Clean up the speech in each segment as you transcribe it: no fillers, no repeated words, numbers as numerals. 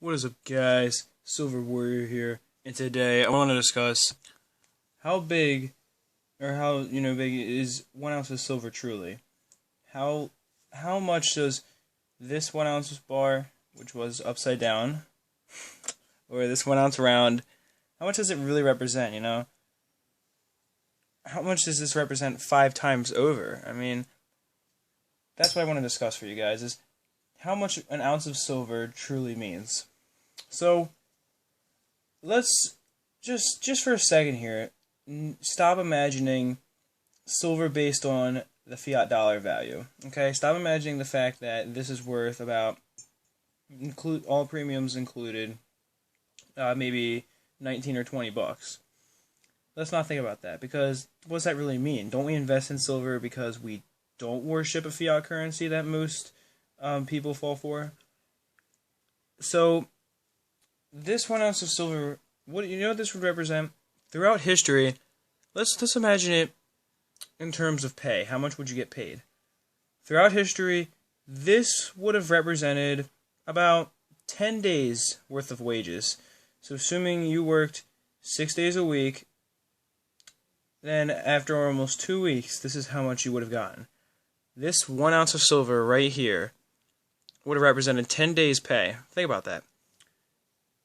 What is up, guys? Silver Warrior here, and today I want to discuss how big, or how big is 1 ounce of silver truly. How much does this 1 ounce bar, which was upside down, or this 1 ounce round, how much does it really represent? How much does this represent 5 times over? I mean, that's what I want to discuss for you guys is how much an ounce of silver truly means. So let's just for a second here stop imagining silver based on the fiat dollar value. Okay, stop imagining the fact that this is worth about, include all premiums included, maybe 19 or 20 bucks. Let's not think about that, because what does that really mean? Don't we invest in silver because we don't worship a fiat currency that most people fall for? So this 1 ounce of silver, what this would represent throughout history? Let's imagine it in terms of pay. How much would you get paid throughout history? This would have represented about 10 days worth of wages. So assuming you worked 6 days a week, then after almost 2 weeks, this is how much you would have gotten. This 1 ounce of silver right here would have represented 10 days pay. Think about that.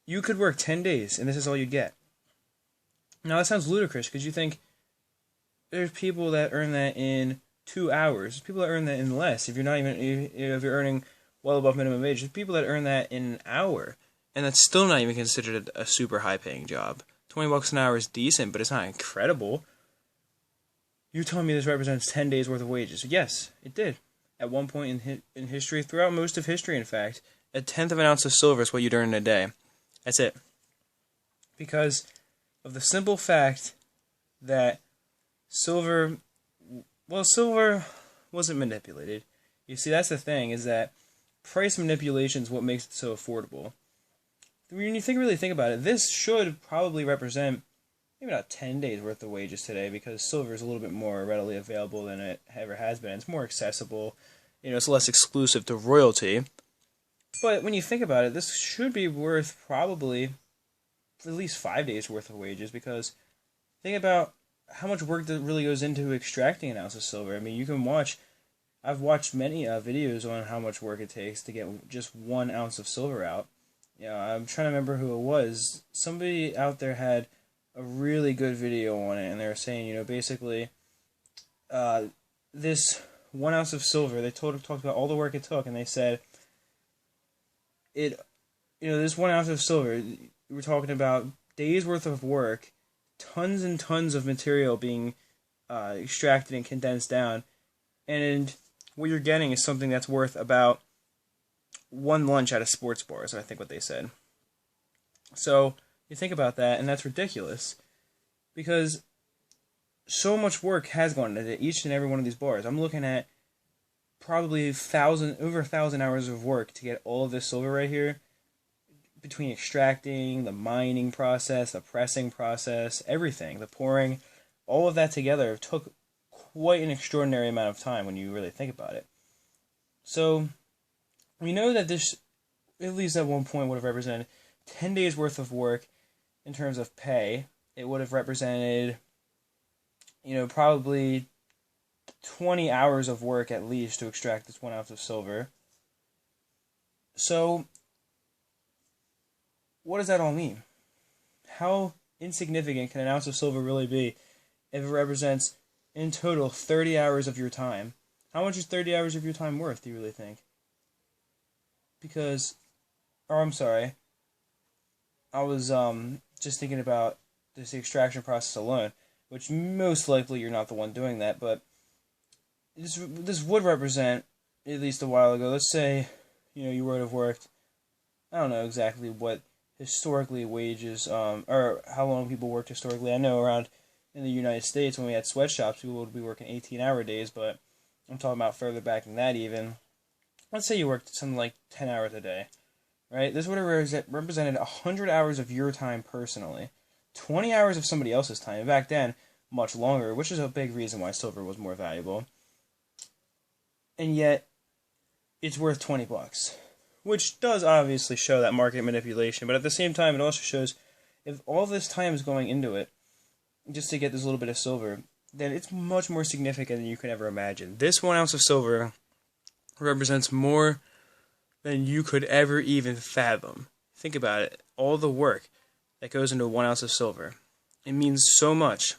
You could work 10 days, and this is all you'd get. Now, that sounds ludicrous, because you think there's people that earn that in 2 hours. There's people that earn that in less. If you're earning well above minimum wage, there's people that earn that in an hour, and that's still not even considered a super high-paying job. $20 an hour is decent, but it's not incredible. You're telling me this represents 10 days worth of wages? Yes, it did. At one point in history, throughout most of history, in fact, a tenth of an ounce of silver is what you'd earn in a day. That's it. Because of the simple fact that silver wasn't manipulated. You see, that's the thing, is that price manipulation is what makes it so affordable. When you really think about it, this should probably represent maybe not 10 days worth of wages today, because silver is a little bit more readily available than it ever has been. It's more accessible. It's less exclusive to royalty. But when you think about it, this should be worth probably at least 5 days worth of wages, because think about how much work that really goes into extracting an ounce of silver. I mean, I've watched many videos on how much work it takes to get just 1 ounce of silver out. I'm trying to remember who it was. Somebody out there had a really good video on it, and they were saying, basically, this 1 ounce of silver, they talked about all the work it took, and they said, this 1 ounce of silver, we're talking about days worth of work, tons and tons of material being extracted and condensed down, and what you're getting is something that's worth about one lunch at a sports bar, is I think what they said. So you think about that, and that's ridiculous, because so much work has gone into each and every one of these bars. I'm looking at probably over 1,000 hours of work to get all of this silver right here, between extracting, the mining process, the pressing process, everything, the pouring, all of that together took quite an extraordinary amount of time when you really think about it. So we know that this, at least at one point, would have represented 10 days worth of work in terms of pay. It would have represented, probably 20 hours of work at least to extract this 1 ounce of silver. So what does that all mean? How insignificant can an ounce of silver really be if it represents, in total, 30 hours of your time? How much is 30 hours of your time worth, do you really think? I was just thinking about this extraction process alone, which most likely you're not the one doing that, but this would represent, at least a while ago, let's say, you would have worked, I don't know exactly what historically wages, or how long people worked historically. I know around in the United States, when we had sweatshops, people would be working 18-hour days, but I'm talking about further back than that even. Let's say you worked something like 10 hours a day, right? This would have represented 100 hours of your time personally, 20 hours of somebody else's time, and back then, much longer, which is a big reason why silver was more valuable. And yet, it's worth 20 bucks. which does obviously show that market manipulation, but at the same time, it also shows if all this time is going into it just to get this little bit of silver, then it's much more significant than you could ever imagine. This 1 ounce of silver represents more than you could ever even fathom. Think about it. All the work that goes into 1 ounce of silver. It means so much,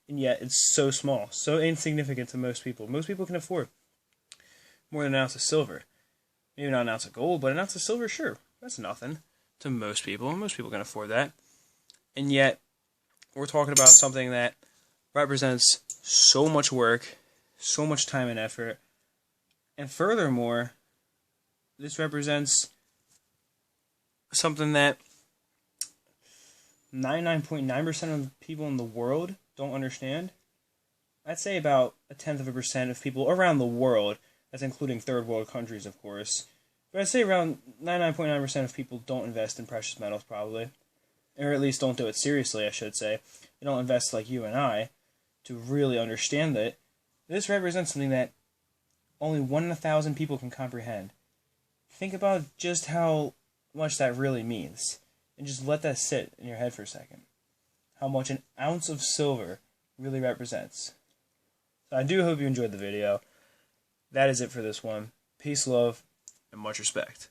and yet it's so small, so insignificant to most people. Most people can afford more than an ounce of silver. Maybe not an ounce of gold, but an ounce of silver, sure. That's nothing to most people. Most people can afford that. And yet, we're talking about something that represents so much work, so much time and effort, and furthermore, this represents something that 99.9% of people in the world don't understand. I'd say about 0.1% of people around the world, that's including third world countries, of course, but I'd say around 99.9% of people don't invest in precious metals, probably. Or at least don't do it seriously, I should say. They don't invest like you and I to really understand it. This represents something that only 1 in 1,000 people can comprehend. Think about just how much that really means. And just let that sit in your head for a second. How much an ounce of silver really represents. So I do hope you enjoyed the video. That is it for this one. Peace, love, and much respect.